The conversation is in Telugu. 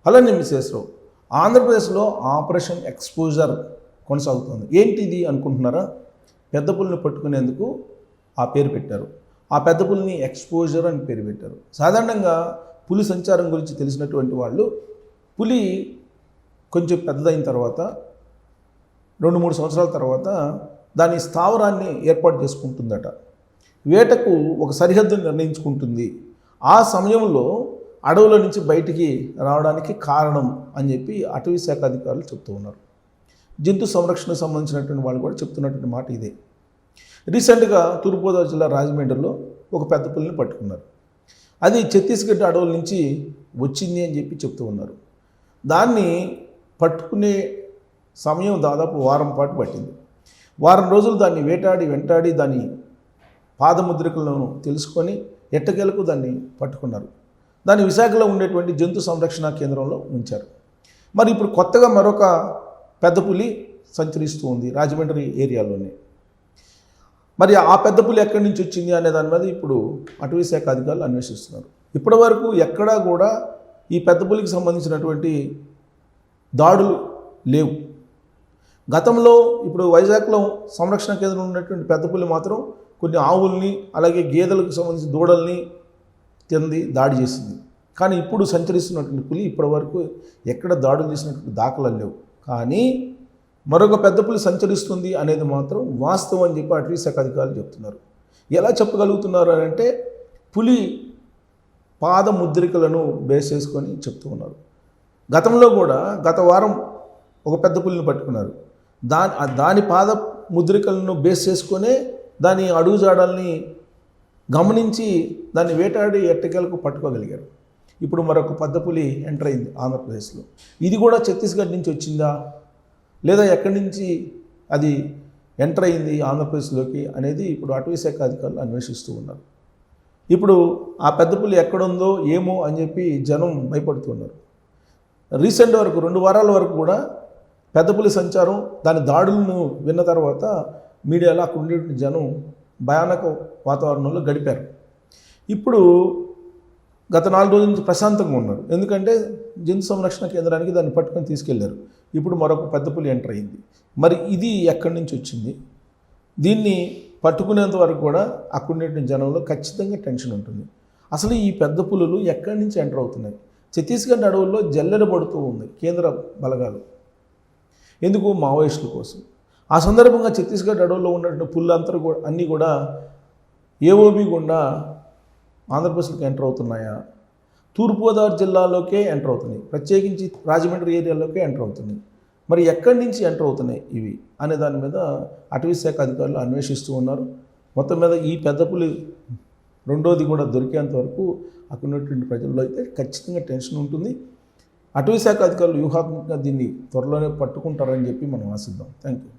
అలానే మిసేశ్వరరావు ఆంధ్రప్రదేశ్లో ఆపరేషన్ ఎక్స్పోజర్ కొనసాగుతుంది. ఏంటిది అనుకుంటున్నారా? పెద్ద పులిని పట్టుకునేందుకు ఆ పేరు పెట్టారు. ఆ పెద్ద పులిని ఎక్స్పోజర్ అని పేరు పెట్టారు. సాధారణంగా పులి సంచారం గురించి తెలిసినటువంటి వాళ్ళు పులి కొంచెం పెద్దదైన తర్వాత 2-3 సంవత్సరాల తర్వాత దాని స్థావరాన్ని ఏర్పాటు చేసుకుంటుందట. వేటకు ఒక సరిహద్దును నిర్ణయించుకుంటుంది. ఆ సమయంలో అడవుల నుంచి బయటికి రావడానికి కారణం అని చెప్పి అటవీ శాఖ అధికారులు చెప్తూ ఉన్నారు. జంతు సంరక్షణకు సంబంధించినటువంటి వాళ్ళు కూడా చెప్తున్నటువంటి మాట ఇదే. రీసెంట్గా తూర్పుగోదావరి జిల్లా రాజమండ్రిలో ఒక పెద్ద పులిని పట్టుకున్నారు. అది ఛత్తీస్గఢ్ అడవుల నుంచి వచ్చింది అని చెప్పి చెప్తూ ఉన్నారు. దాన్ని పట్టుకునే సమయం దాదాపు వారం పాటు పట్టింది. వారం రోజులు దాన్ని వెంటాడి దాని పాదముద్రికలను తెలుసుకొని ఎట్టకేలకు దాన్ని పట్టుకున్నారు. దాన్ని విశాఖలో ఉండేటువంటి జంతు సంరక్షణ కేంద్రంలో ఉంచారు. మరి ఇప్పుడు కొత్తగా మరొక పెద్ద పులి సంచరిస్తూ ఉంది రాజమండ్రి ఏరియాలోనే. మరి ఆ పెద్ద పులి ఎక్కడి నుంచి వచ్చింది అనే దాని మీద ఇప్పుడు అటవీ శాఖ అధికారులు అన్వేషిస్తున్నారు. ఇప్పటి వరకు ఎక్కడా కూడా ఈ పెద్ద పులికి సంబంధించినటువంటి దాడులు లేవు. గతంలో ఇప్పుడు వైజాగ్లో సంరక్షణ కేంద్రంలో ఉన్నటువంటి పెద్ద పులి మాత్రం కొన్ని ఆవుల్ని అలాగే గేదెలకు సంబంధించిన దూడల్ని దాడి చేసింది. కానీ ఇప్పుడు సంచరిస్తున్నటువంటి పులి ఇప్పటి వరకు ఎక్కడ దాడులు చేసినటువంటి దాఖలాలు లేవు. కానీ మరొక పెద్ద పులి సంచరిస్తుంది అనేది మాత్రం వాస్తవం అని చెప్పి అటవీ శాఖ అధికారులు చెప్తున్నారు. ఎలా చెప్పగలుగుతున్నారు అని అంటే పులి పాద ముద్రికలను బేస్ చేసుకొని చెప్తూ ఉన్నారు. గతంలో కూడా గత వారం ఒక పెద్ద పులిని పట్టుకున్నారు. దాని పాద ముద్రికలను బేస్ చేసుకొనే దాని అడుగుజాడల్ని గమనించి దాన్ని వేటాడి ఎట్టకేలకు పట్టుకోగలిగారు. ఇప్పుడు మరొక పెద్ద పులి ఎంటర్ అయింది ఆంధ్రప్రదేశ్లో. ఇది కూడా ఛత్తీస్గఢ్ నుంచి వచ్చిందా లేదా ఎక్కడి నుంచి అది ఎంటర్ అయింది ఆంధ్రప్రదేశ్లోకి అనేది ఇప్పుడు అటవీ శాఖ అధికారులు అన్వేషిస్తూ ఉన్నారు. ఇప్పుడు ఆ పెద్ద పులి ఎక్కడుందో ఏమో అని చెప్పి జనం భయపడుతున్నారు. రీసెంట్ వరకు 2 వారాల వరకు కూడా పెద్ద పులి సంచారం దాని దాడులను విన్న తర్వాత మీడియాలో అక్కడ ఉండేటువంటి జనం భయానక వాతావరణంలో గడిపారు. ఇప్పుడు గత 4 రోజుల నుంచి ప్రశాంతంగా ఉన్నారు. ఎందుకంటే జంతు సంరక్షణ కేంద్రానికి దాన్ని పట్టుకొని తీసుకెళ్లారు. ఇప్పుడు మరొక పెద్ద పులి ఎంటర్ అయింది. మరి ఇది ఎక్కడి నుంచి వచ్చింది? దీన్ని పట్టుకునేంత వరకు కూడా అక్కడ ఉండేటువంటి జనంలో ఖచ్చితంగా టెన్షన్ ఉంటుంది. అసలు ఈ పెద్ద పులులు ఎక్కడి నుంచి ఎంటర్ అవుతున్నాయి? ఛత్తీస్గఢ్ అడవుల్లో జల్లెడబడుతూ ఉంది కేంద్ర బలగాలు. ఎందుకు? మావోయిస్టుల కోసం. ఆ సందర్భంగా ఛత్తీస్గఢ్ అడవుల్లో ఉన్నటువంటి పుల్లంతా కూడా అన్నీ కూడా ఏఓబి గుండా ఆంధ్రప్రదేశ్లోకి ఎంటర్ అవుతున్నాయా? తూర్పుగోదావరి జిల్లాలోకే ఎంటర్ అవుతున్నాయి, ప్రత్యేకించి రాజమండ్రి ఏరియాలోకే ఎంటర్ అవుతున్నాయి. మరి ఎక్కడి నుంచి ఎంటర్ అవుతున్నాయి ఇవి అనే దాని మీద అటవీ శాఖ అధికారులు అన్వేషిస్తూ ఉన్నారు. మొత్తం మీద ఈ పెద్ద పులి రెండోది కూడా దొరికేంత వరకు అక్కడ ఉన్నటువంటి ప్రజల్లో అయితే ఖచ్చితంగా టెన్షన్ ఉంటుంది. అటవీ శాఖ అధికారులు వ్యూహాత్మకంగా దీన్ని త్వరలోనే పట్టుకుంటారని చెప్పి మనం ఆశిద్దాం. Thank you.